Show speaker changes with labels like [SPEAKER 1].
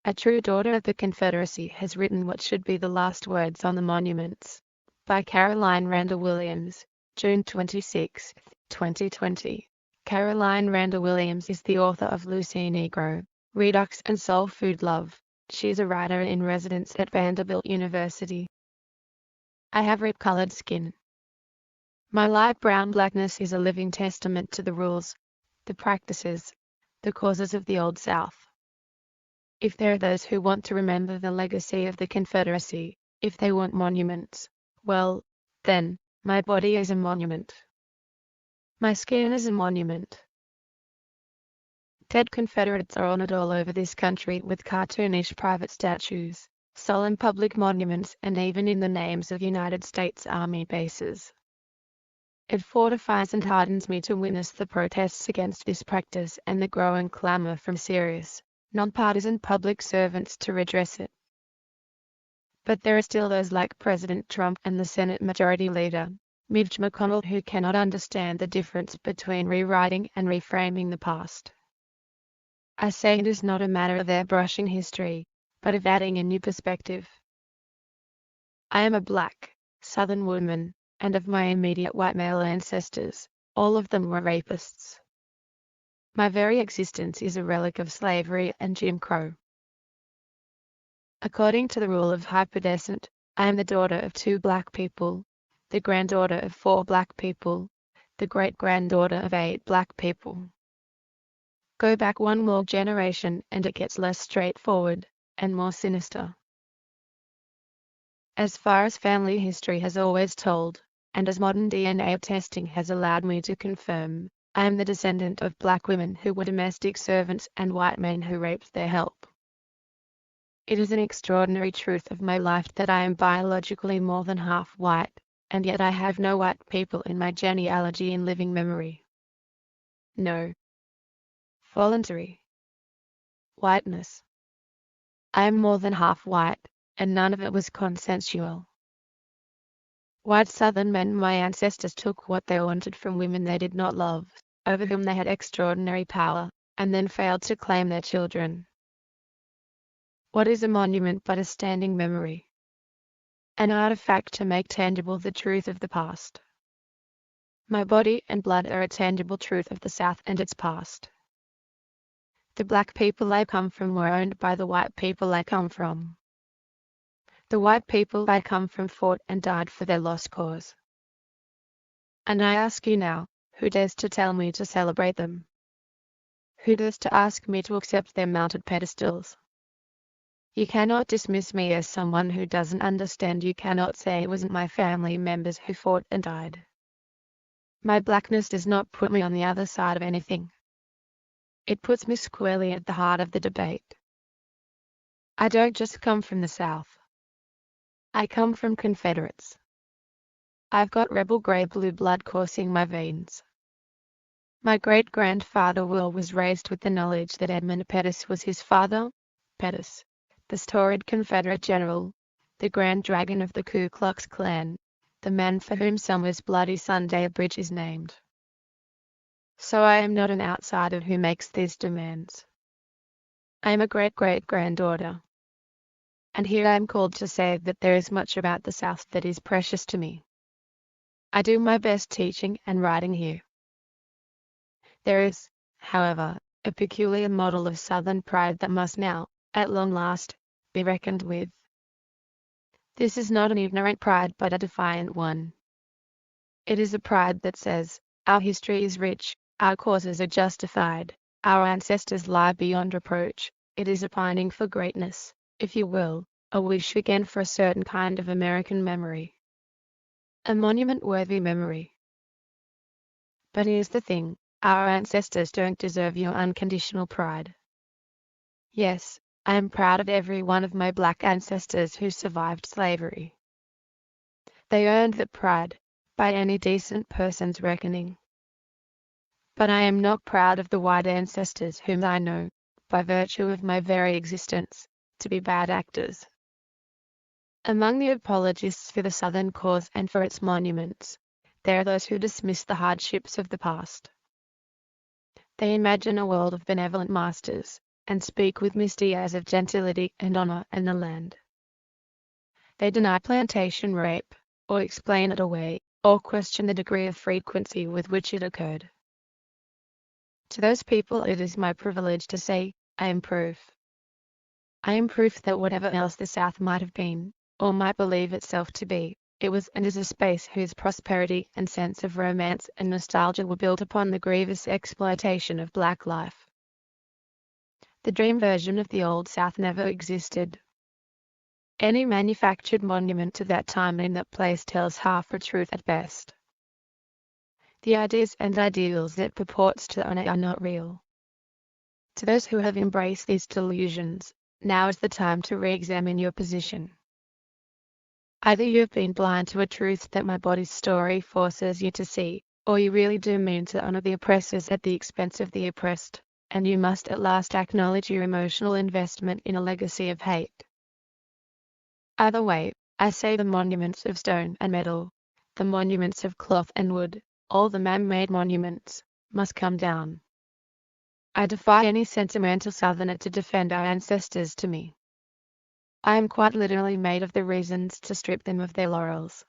[SPEAKER 1] A true daughter of the Confederacy has written what should be the last words on the monuments. By Caroline Randall Williams, June 26, 2020. Caroline Randall Williams is the author of Lucy Negro, Redux and Soul Food Love. She is a writer in residence at Vanderbilt University. I have rip-colored skin. My light brown blackness is a living testament to the rules, the practices, the causes of the Old South. If there are those who want to remember the legacy of the Confederacy, if they want monuments, well, then, my body is a monument. My skin is a monument. Dead Confederates are honored all over this country with cartoonish private statues, solemn public monuments, and even in the names of United States Army bases. It fortifies and hardens me to witness the protests against this practice and the growing clamor from serious, nonpartisan public servants to redress it. But there are still those like President Trump and the Senate Majority Leader, Mitch McConnell, who cannot understand the difference between rewriting and reframing the past. I say it is not a matter of airbrushing history, but of adding a new perspective. I am a black, Southern woman, and of my immediate white male ancestors, all of them were rapists. My very existence is a relic of slavery and Jim Crow. According to the rule of hyperdescent, I am the daughter of 2 black people, the granddaughter of 4 black people, the great-granddaughter of 8 black people. Go back one more generation and it gets less straightforward and more sinister. As far as family history has always told, and as modern DNA testing has allowed me to confirm, I am the descendant of black women who were domestic servants and white men who raped their help. It is an extraordinary truth of my life that I am biologically more than half white, and yet I have no white people in my genealogy in living memory. No. Voluntary whiteness. I am more than half white, and none of it was consensual. White Southern men, my ancestors, took what they wanted from women they did not love, over whom they had extraordinary power, and then failed to claim their children. What is a monument but a standing memory? An artifact to make tangible the truth of the past. My body and blood are a tangible truth of the South and its past. The black people I come from were owned by the white people I come from. The white people I come from fought and died for their lost cause. And I ask you now, who dares to tell me to celebrate them? Who dares to ask me to accept their mounted pedestals? You cannot dismiss me as someone who doesn't understand. You cannot say it wasn't my family members who fought and died. My blackness does not put me on the other side of anything. It puts me squarely at the heart of the debate. I don't just come from the South. I come from Confederates. I've got rebel grey blue blood coursing my veins. My great-grandfather Will was raised with the knowledge that Edmund Pettus was his father, Pettus, the storied Confederate general, the Grand Dragon of the Ku Klux Klan, the man for whom Summer's Bloody Sunday Bridge is named. So I am not an outsider who makes these demands. I am a great-great-granddaughter. And here I am called to say that there is much about the South that is precious to me. I do my best teaching and writing here. There is, however, a peculiar model of Southern pride that must now, at long last, be reckoned with. This is not an ignorant pride but a defiant one. It is a pride that says, our history is rich, our causes are justified, our ancestors lie beyond reproach. It is a pining for greatness, if you will, a wish again for a certain kind of American memory. A monument-worthy memory. But here's the thing, our ancestors don't deserve your unconditional pride. Yes, I am proud of every one of my black ancestors who survived slavery. They earned that pride, by any decent person's reckoning. But I am not proud of the white ancestors whom I know, by virtue of my very existence, to be bad actors. Among the apologists for the Southern cause and for its monuments, there are those who dismiss the hardships of the past. They imagine a world of benevolent masters, and speak with misty airs of gentility and honor and the land. They deny plantation rape, or explain it away, or question the degree of frequency with which it occurred. To those people it is my privilege to say, I am proof. I am proof that whatever else the South might have been, or might believe itself to be, it was and is a space whose prosperity and sense of romance and nostalgia were built upon the grievous exploitation of black life. The dream version of the Old South never existed. Any manufactured monument to that time in that place tells half a truth at best. The ideas and ideals it purports to honor are not real. To those who have embraced these delusions, now is the time to re-examine your position. Either you have been blind to a truth that my body's story forces you to see, or you really do mean to honor the oppressors at the expense of the oppressed, and you must at last acknowledge your emotional investment in a legacy of hate. Either way, I say the monuments of stone and metal, the monuments of cloth and wood, all the man-made monuments, must come down. I defy any sentimental Southerner to defend our ancestors to me. I am quite literally made of the reasons to strip them of their laurels.